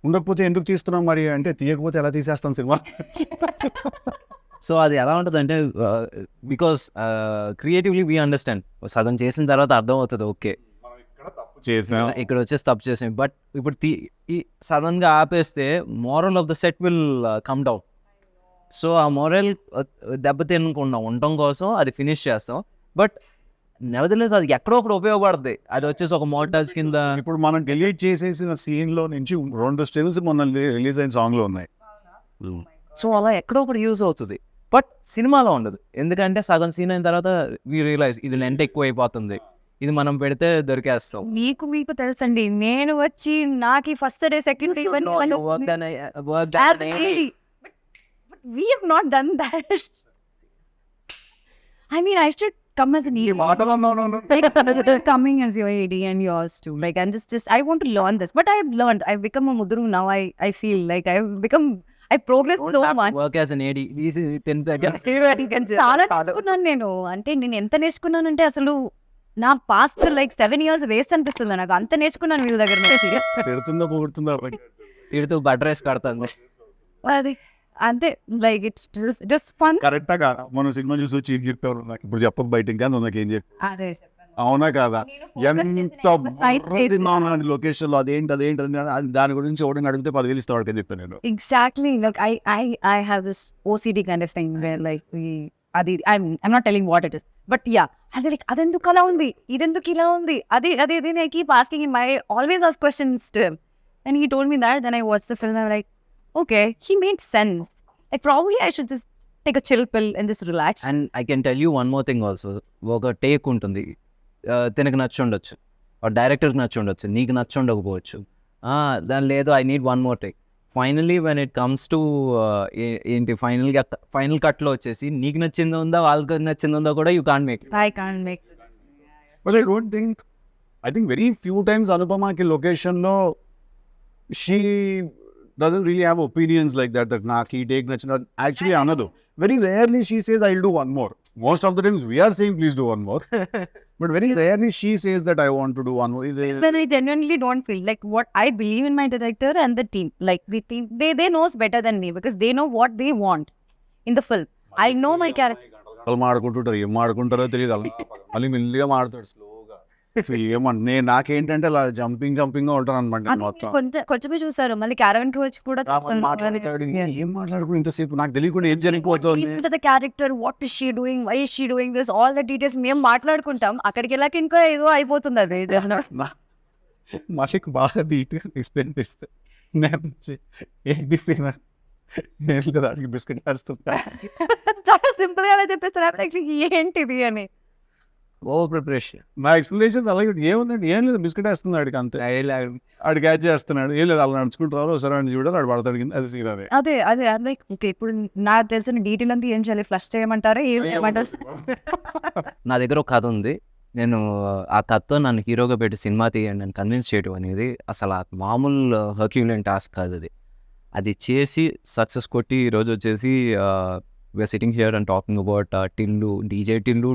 ఉండకపోతే ఎందుకు తీస్తున్నాం మరి అంటే, తీయకపోతే ఎలా తీసేస్తాం సినిమా. సో అది ఎలా ఉంటుంది అంటే బికాస్ క్రియేటివ్లీ వీ అండర్స్టాండ్, సగం చేసిన తర్వాత అర్థం అవుతుంది ఓకే ఇక్కడ వచ్చేసి తప్పు చేసాం. బట్ ఇప్పుడు సడన్గా ఆపేస్తే moral of the set will come down. So ఆ మోరల్ దెబ్బతినకుండా ఉండటం కోసం అది ఫినిష్ చేస్తాం. బట్ నెవర్దలెస్ అది ఎక్కడో ఒకటి ఉపయోగపడుతుంది. అది వచ్చేసి ఒక మోటార్స్ కింద. ఇప్పుడు మనం డిలీట్ చేసేసిన సీన్లో నుంచి 2 స్టిల్స్ మొన్న రిలీజ్ అయిన సాంగ్లో ఉన్నాయి. సో అలా ఎక్కడో ఒకటి యూజ్ అవుతుంది, బట్ సినిమాలో ఉండదు. ఎందుకంటే సగం సీన్ అయిన తర్వాత వీ రియలైజ్ ఇది లెంత్ ఎక్కువ అయిపోతుంది, ఇది మనం పెడితే దొరికేస్తాం. మీకు తెలుసండి, నేను వచ్చి నాకు first day second day we have not done that. I mean, I should come as an ED. Coming as your AD and yours too. Like, I'm just I want to learn this, but I've learned. I've become a mudru now. I feel like I progressed so much. Work as an AD. చాలా నేర్చుకున్నాను నేను. అంటే నేను ఎంత నేర్చుకున్నానంటే అసలు నా past like 7 years waste అనిపిస్తుంది నాకు. అంత నేర్చుకున్నాను వీళ్ళ దగ్గర నుంచి. తిడుతూ బటర్ రైస్ కడుతుంది అది అంతే. Like it's fun. కరెక్టా కాదా? మనం సినిమా చూసి వచ్చి ఏం చెప్పారు నాకు ఇప్పుడు చెప్పక బయట ఇంకా నాకేం చెప్పి, అదే అవునా కాదా? ఎంత లొకేషన్ లో అదేంటి దాని గురించి ఎవరైనా అడిగితే 10,000 ఇస్తాడు అని చెప్పాను నేను. Exactly. Like I have this OCD kind of thing where like అది I'm not telling what it is, but yeah అది లైక్ అదెందుకు అలా ఉంది, ఇదెందుకు ఇలా ఉంది, అది అది అది I keep asking him, I always ask questions to him, and he told me that. Then I watch the film, I'm like okay, he made sense. Like probably I should just take a chill pill and just relax. And I can tell you one more thing also. ఒక take ఉంటుంది, తినకు నచ్చి ఉండొచ్చు, డైరెక్టర్కి నచ్చి ఉండొచ్చు, నీకు నచ్చి ఉండకపోవచ్చు. దాని లేదు, I need one more take. Finally when it comes to ఏంటి ఫైనల్ కట్లో వచ్చేసి నీకు నచ్చింది ఉందా, వాళ్ళకి నచ్చింది ఉందా కూడా you can't make. I can't make. But I think very few times Anupamaki location lo, she doesn't really have opinions like that naaki take nachina. Actually another, very rarely she says I'll do one more. Most of the times we are saying please do one more. But very rarely she says that I want to do one more. But I genuinely don't feel like what I believe in my director and the team. Like the team, they knows better than me because they know what they want in the film. I know my character. వాళ్ళు మాడుకుంటుంటారు, ఏం మాడుకుంటారో తెలియదు. అలా మళ్ళీ మెల్లిగా మాడతాడు స్లోగా. ఏమన్నా నాకేంటంటే అలా జంపింగ్ గా ఉంటాను అనమాట మొత్తం. కొంచెమే చూసారు, మళ్ళీ క్యారవన్ కి వచ్చి కూడా మాట్లాడతాడు, ఏం మాట్లాడుకుని ఇంతసేపు నాకు తెలియకుండా ఏం జరిగిపోతుంది. The character, what is she doing, why is she doing this, all the details మేము మాట్లాడుకుంటాం. అక్కడికి వెళ్ళాక ఇంకా ఏదో అయిపోతుంది అది. మాషిక్ బాగా నీట్గా ఎక్స్ప్లెయిన్ చేస్తాను. ఏంటి సీన్ నేను కదా అడిగి బిస్కెట్ వేస్తున్నా, చాలా సింపుల్ గా చెప్పేస్తారు ఏంటిది అని. Over preparation. నా ఎక్స్ప్లెనేషన్స్ అలాగే ఏముందండి, ఏం లేదు బిస్కెట్ వేస్తున్నాడు అడికి అంతే. ఆడు క్యాచ్ చేస్తున్నాడు, ఏం లేదు అలా నడుచుకుంటారు, సరే అని చూడాలి, ఆడు పడతాడు కింద, అది సీన్. అదే అదే లైక్ ఓకే, ఇప్పుడు నాకు తెలిసిన డీటెయిల్ అంతా ఏం చేయాలి, ఫ్లష్ చేయమంటారా, ఏం చేయమంటారు? నా దగ్గర ఒక కథ ఉంది, నేను ఆ కథతో నన్ను హీరోగా పెట్టి సినిమా తీయండి అని కన్విన్స్ చేయడం అనేది అసలు ఆ మామూలు హర్క్యులియన్ టాస్క్ కాదు. అది చేసి సక్సెస్ కొట్టి ఈరోజు వచ్చేసి we're sitting here and talking about Tillu, DJ Tillu,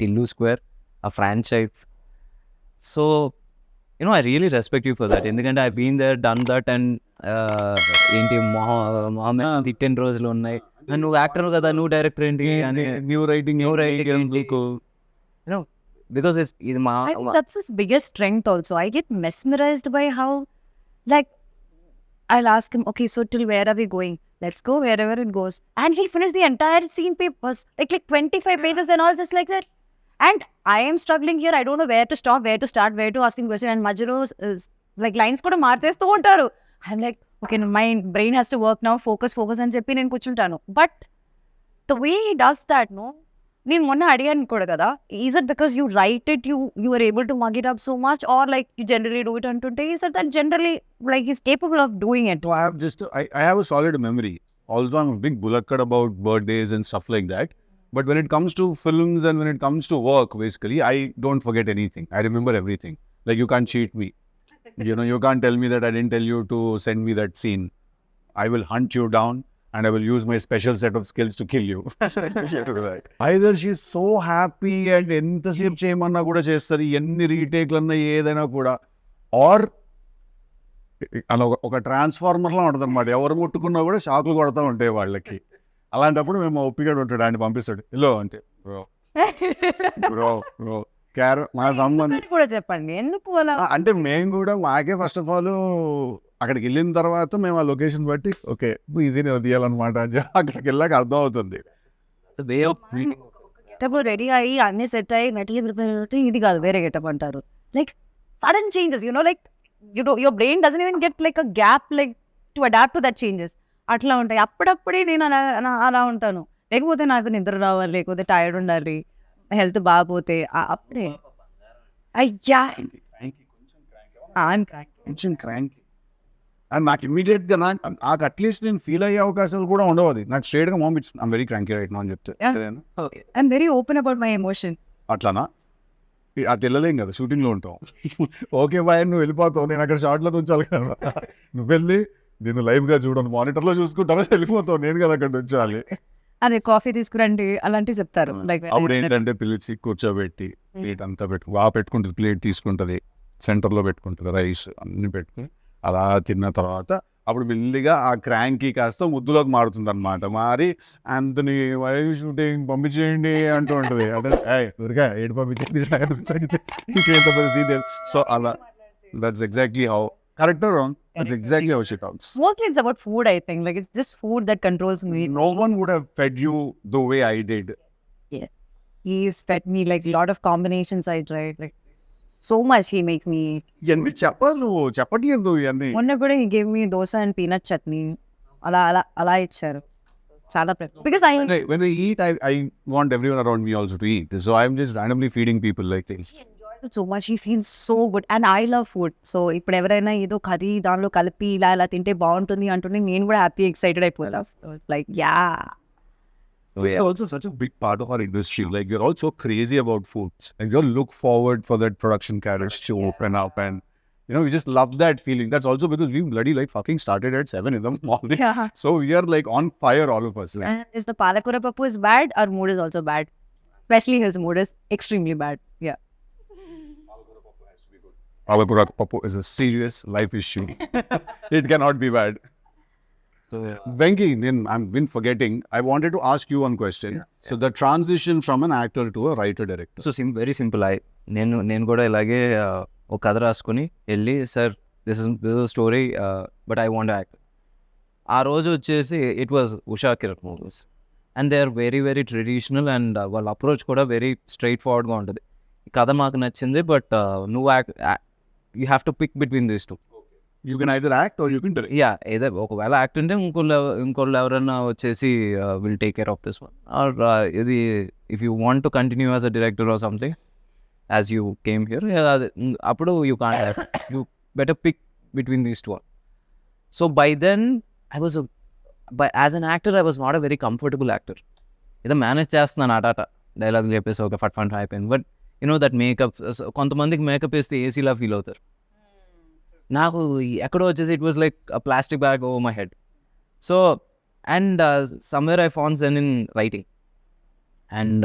Tillu square, a franchise. So I really respect you for that, ఎందుకంటే I been there, done that. And ఏంటి మొహమ్మద్ తిట్టిన రోజులు ఉన్నాయి, నువ్వు యాక్టర్ కదా, నువ్వు డైరెక్టర్ ఏంటి అని, న్యూ రైటింగ్ because ఇది మా that's his biggest strength also. I get mesmerized by how, like, I'll ask him, okay, so till where are we going? Let's go wherever it goes. And he'll finish the entire scene papers, like 25 pages and all, just like that. And I am struggling here. I don't know where to stop, where to start, where to ask him question. And Majuro is like lines kuda marchestu untaru. I'm like, okay, my brain has to work now. Focus అని చెప్పి నేను కూర్చుంటాను. But the way he does that, no? నేను మొన్న అడిగాను కూడా కదా, is it because you write it, you are able to mug it up so much, or like you generally do it అంటుంటే is it that generally like is capable of doing it? I have a solid memory. Also, I'm a big bulakkad about birthdays and stuff like that. But when it comes to films and when it comes to work, basically, I don't forget anything. I remember everything. Like, you can't cheat me. You can't tell me that I didn't tell you to send me that scene. I will hunt you down. And I will use my special set of skills to kill you. Either she's so happy and ఎంతసేపు చేయమన్నా కూడా చేస్తుంది, ఎన్ని రీటేక్లన్నా ఏదైనా కూడా, are అలా ఒక ట్రాన్స్ఫార్మర్లా ఉంటుంది అనమాట. ఎవరు ముట్టుకున్నా కూడా షాకులు కొడతా ఉంటాయి వాళ్ళకి. అలాంటప్పుడు మేము ఒప్పిగా ఉంటాడు, ఆయన పంపిస్తాడు, ఇల్లో అంటే బ్రో బ్రో బ్రో మా సంబంధం కూడా చెప్పండి ఎందుకు అలా అంటే మేము కూడా మాకే ఫస్ట్ ఆఫ్ ఆల్ అక్కడికి వెళ్ళిన తర్వాత మేము ఆ లొకేషన్ బట్టి ఓకే ఈజీనే తీయాలన్నమాట అని అక్కడికి వెళ్ళాక అర్థం అవుతుంది. గెటప్ రెడీ అయ్యి అన్ని సెట్ అయ్యి మెటీరియల్ ప్రిపేర్, ఇది కాదు వేరే గెటప్ అంటారు. Like sudden changes, like your brain doesn't even get like a gap like to adapt to that changes. అట్లా ఉంటాయి. అప్పుడప్పుడే నేను అలా ఉంటాను. లేకపోతే నాకు నిద్ర రావాలి, లేకపోతే టైర్డ్ ఉండాలి, హెల్త్ బాగపోతే అప్పుడే అయ్యా కొంచెం క్రాంక్. అండ్ నాకు ఇమీడియట్గా నాకు అట్లీస్ట్ నేను ఫీల్ అయ్యే అవకాశాలు కూడా ఉండవు. అది నాకు స్ట్రేట్గా పంపించింది, I'm very cranky right now అని చెప్తే I'm very open about my emotion. అట్లానా? అది వెళ్ళలేం కదా, షూటింగ్లో ఉంటాం. ఓకే బాయ్ నువ్వు వెళ్ళిపోతావు, నేను అక్కడ షార్ట్లో ఉంచాలి కదా, నువ్వు వెళ్ళి నేను లైవ్గా చూడను, మానిటర్లో చూసుకుంటాను, వెళ్ళిపోతావు, నేను కదా అక్కడ ఉంచాలి. అదే కాఫీ తీసుకురండి అలాంటివి చెప్తారు. లైక్ అప్పుడు ఏంటంటే పిలిచి కూర్చోబెట్టి ప్లేట్ అంతా బాగా పెట్టుకుంటుంది, ప్లేట్ తీసుకుంటుంది, సెంటర్లో పెట్టుకుంటుంది, రైస్ అన్ని పెట్టుకుని అలా తిన్న తర్వాత అప్పుడు మెల్లిగా ఆ క్రాంకీ కాస్త ముద్దులోకి మారుతుంది అనమాట. మారి అంతని వై షూటింగ్ పంపించేయండి అంటూ ఉంటుంది. అంటే దొరికా ఏడు పంపించేది ఇంకేంత పరిస్థితి. సో అలా that's exactly how, correct or wrong, that's exactly how she talks. Mostly it's about food, I think. Like, it's just food that controls me. No one would have fed you the way I did. he's fed me like a lot of combinations I tried. Like so much he make me. ఇవన్నీ చెప్పాలి నువ్వు చెప్పట్లేదు ఇవన్నీ. మొన్న కూడా he gave me dosa and peanut chutney. అలా ఇచ్చారు. చాలా because When I eat, I want everyone around me also to eat. So I'm just randomly feeding people like things. so much, he feels so good and I love food. So ఇప్పుడు ఎవరైనా ఏదో curry దానిలో కలిపి ఇలా తింటే బాగుంటుంది అంటుంటే నేను కూడా హ్యాపీ ఎక్సైటెడ్ అయిపోతా. Like yeah. So yeah, also such a big part of our industry. Like you're also crazy about food, and you look forward for that production carriage to open up, and you know we just love that feeling. That's also because we bloody like fucking started at 7 in the morning. Yeah. So we are like on fire, all of us. Like, And is the palakura papu is bad, our mood is also bad. Especially his mood is extremely bad. Yeah. Palakura Papu is a serious life issue. It cannot be bad. So Venki, I've been forgetting. I wanted to ask you one question. So the transition from an actor to a writer director. So very simple. నేను కూడా ఇలాగే ఒక కథ రాసుకొని వెళ్ళి sir this is story but I want act. ఆ రోజు వచ్చేసి it was Usha Kiran Movies and they are very very traditional and వాళ్ళ అప్రోచ్ కూడా వెరీ స్ట్రైట్ ఫార్వర్డ్గా ఉంటుంది. ఈ కథ మాకు నచ్చింది బట్ నువ్వు you have to pick between these two. You can either act or you can direct. Yeah ఏదో ఒకవేళ యాక్ట్ ఉంటే ఇంకోళ్ళు ఎవరైనా వచ్చేసి will take care of this one or ఇది if you want to continue as a director or something as you came here అప్పుడు you can't act. You better pick between these two. So by then as an actor I was not a very comfortable actor. ఏదో manage చేస్తున్నాను ఆటాట dialogue చెప్పేసి ఒక ఫట్ అయిపోయింది. But you know that makeup, కొంతమందికి makeup వేస్తే ఏసీలా ఫీల్ అవుతారు. నాకు ఎక్కడో వచ్చేసి it was like plastic bag over my head. So and somewhere I found zen in writing and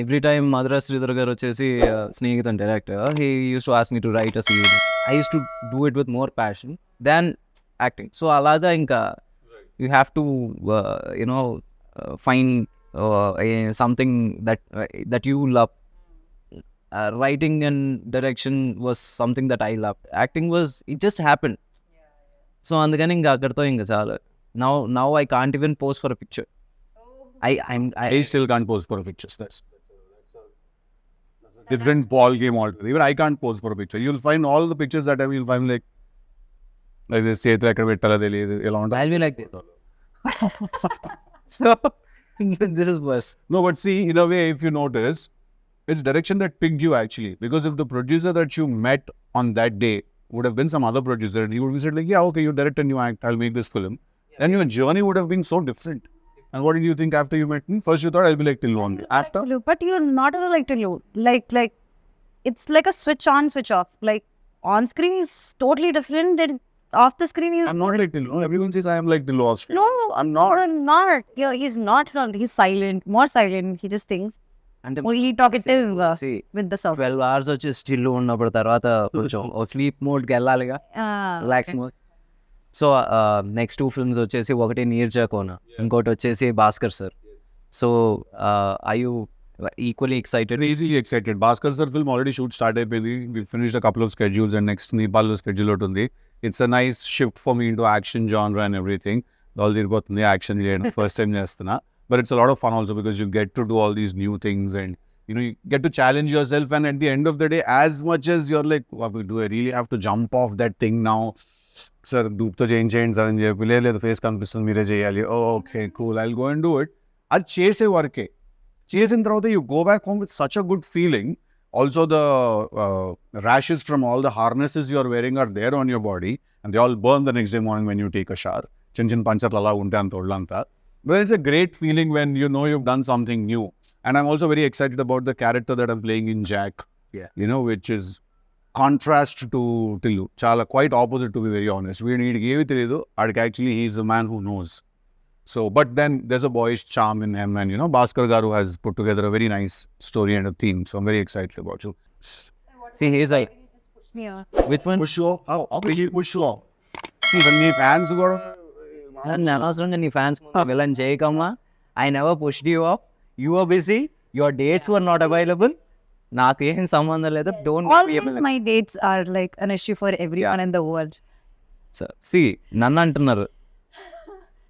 every time Madras Sridhar గారు వచ్చేసి స్నేహితుని director he uses to ask me to write a scene. I uses to do it with more passion than acting. So అలాగా ఇంకా you have to you know find something that you love. Writing and direction was something that I loved. Acting was, it just happened. So అందుకని ఇంకా అక్కడితో ఇంకా చాలా. Now I can't even pose for a picture. I still can't pose for a picture. That's a different ball game altogether. Even I can't pose for a picture. You'll find all the pictures that you'll find like this చేతులు ఎక్కడ పెట్టాలో తెలియదు ఎలా ఉంటుంది. I'll be like this. So this is worse. No, but see, in a way, if you notice, it's direction that picked you actually. Because if the producer that you met on that day would have been some other producer, and he would have said like, yeah, okay, you direct and you act, I'll make this film. Then your journey would have been so different. And what did you think after you met me? First you thought I'll be like Tillu only. After? But you're not at all like Tillu. Like it's like a switch on, switch off. Like on screen is totally different than off the screen is. I'm not like Tillu. Everyone says I am like Tillu. No, I'm not. I'm not. Yeah, he's not. He's silent, more silent. He just thinks. అంటే Only talkative see, with the sound. 12 hours వచ్చి still ఉన్నప్పుడు తర్వాత కొంచెం sleep మోడ్కి వెళ్ళాలిగా, relax mode. So next 2 films వచ్చేసి ఒకటి నీర్జాకోన, ఇంకోటి వచ్చేసి Bhaskar sir. So I you equally excited? Easily excited. Bhaskar sir film already shoot start అయిపోయింది. We finished a couple of schedules and next Nepal schedule ఒకటి ఉంది. It's a nice shift for me into action genre and everything. All తిరిగిపోతుంది action చేయడం first time చేస్తున్నా. But it's a lot of fun also because you get to do all these new things and you know you get to challenge yourself, and at the end of the day, as much as you're like, do I really have to jump off that thing now? Sir, doopto change sir అని చెప్పి లేదు face కనిపిస్తుంది మీరే చేయాలి. Okay, cool, I'll go and do it. అది చేసే వరకే. చేసిన తర్వాత you go back home with such a good feeling. Also the rashes from all the harnesses you're wearing are there on your body and they all burn the next day morning when you take a shower. చిన్న పంచర్లు అలా ఉంటాయి అంత ఒళ్ళంతా. But it's a great feeling when you know you've done something new. And I'm also very excited about the character that I'm playing in Jack. Yeah. You know, which is contrast to Tillu. Chala quite opposite, to be very honest. We need to telidu. Actually, he's a man who knows. So, but then there's a boyish charm in him, and you know, Bhaskar Garu has put together a very nice story and a theme. So I'm very excited about you. See, he's like, Yeah. which one? Push you off? How will you push you off? See, when the fans go. నన్ను అనవసరంగా నీ fans villain చేయకమ్మా. I never pushed you off. You are busy, your dates were not available. నాకు ఏం సంబంధం లేదు. Always my dates are like an issue for everyone in the world. సి నన్ను అంటున్నారు.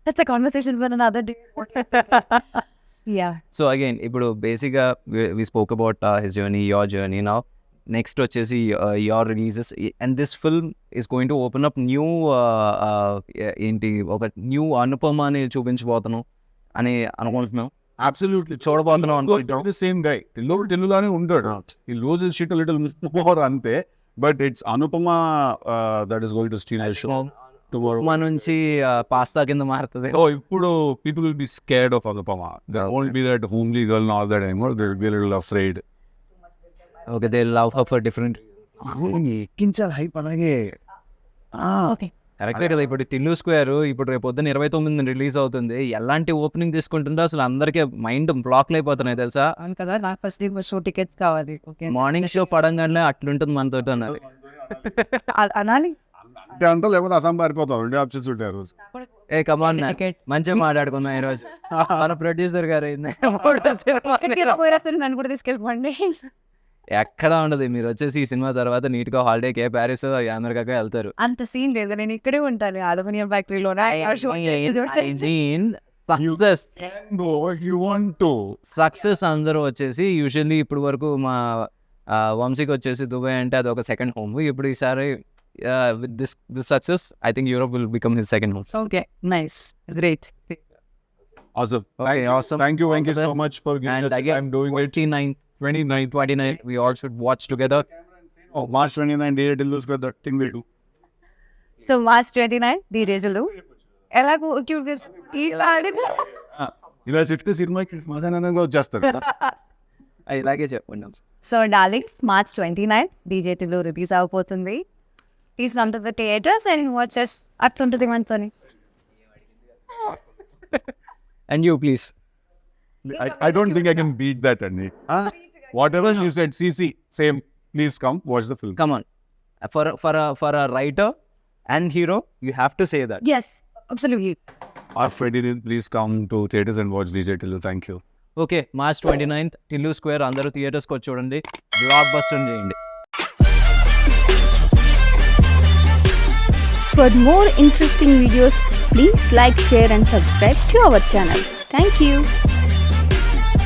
That's a conversation for another day. Yeah. So again ఇప్పుడు బేసిక్గా we spoke about his journey, your journey. Now next వచ్చేసి your releases and this film is going to open up new ఏంటి ఒక new అనుపమాని చూపించబోతున్నాం అని అనుకుంటున్నాం. అబ్సల్యూట్లీ చూడబోతున్నాం అనుకుంటున్నాం. Same guy తెలుగులానే ఉంటాడు. ఈ loose is shit little more అంతే, but it's Anupama that is going to steal the show tomorrow. మా నుంచి పాస్తా కింద మారుతుంది. Oh, ఇప్పుడు people will be scared of Anupama. There won't be that homely girl and all that anymore. They will be a little afraid. Okay, they love her for different. ఎక్కించాలి hype అలాగే. Okay. కరెక్టే కదా. ఇప్పుడు Tillu square ఇప్పుడు రేపు పొద్దున్న 29 release అవుతుంది. ఎలాంటి ఓపెనింగ్ తీసుకుంటుందో అసలు అందరికీ మైండ్ బ్లాక్లు అయిపోతున్నాయి తెలుసా. అవును కదా, నాకు ఫస్ట్ షో టికెట్స్ కావాలి. ఓకే, మార్నింగ్ షో పడంగానే అట్లుంటుంది మనతో అన్నది. అనాలి. అంటే అంతా లేకపోతే అసం పారిపోతాం. 2 ఆప్షన్స్ ఉంటాయి ఆ రోజు. ఏ కమాన్, Ticket. మంచిగా మాట్లాడుకుందాం ఈరోజు. మన ప్రొడ్యూసర్ గారు నన్ను కూడా తీసుకెళ్ళిపోండి. ఎక్కడ ఉండదు. మీరు వచ్చేసి ఈ సినిమా తర్వాత నీట్ గా హాలిడేకి ప్యారిస్ అమెరికాకి వెళ్తారు. అంత సీన్ లేదు, నేను ఇక్కడే ఉంటాను అలుమినియం ఫ్యాక్టరీలో. Success No, if you want to. Success అందరూ వచ్చేసి యూజువల్లీ ఇప్పుడు వరకు మా వంశీకి వచ్చేసి దుబాయ్ అంటే అది ఒక సెకండ్ హోమ్. ఇప్పుడు ఈసారి with this success I think Europe will become his second home. Okay, nice, great. Awesome. Okay, awesome. Thank you so much for giving And us the again, time doing it. 29 we all should watch together. Oh, March 29 day till lose that thing we do. So March 29 ది రేజులు ఎలాగో ఇలా చెప్తే సినిమాకి మజానంగా వచ్చేస్తారు. ఇలాగే చెప్పండి. So darlings, March 29 DJ Tillu release అవబోతుంది. Please come to the theatres and watches. అట్లుంటుంది మనతోని. And you please. I don't think I can beat that, Andy. Whatever you said, CC, same. Please come watch the film. Come on. For a writer and hero, you have to say that. Yes, absolutely. Freddy, please come to theaters and watch DJ Tillu. Thank you. Okay, March 29th Tillu square అందరూ థియేటర్స్కి వచ్చి చూడండి. Block buster చేయండి. For more interesting videos, please like, share and subscribe to our channel. Thank you.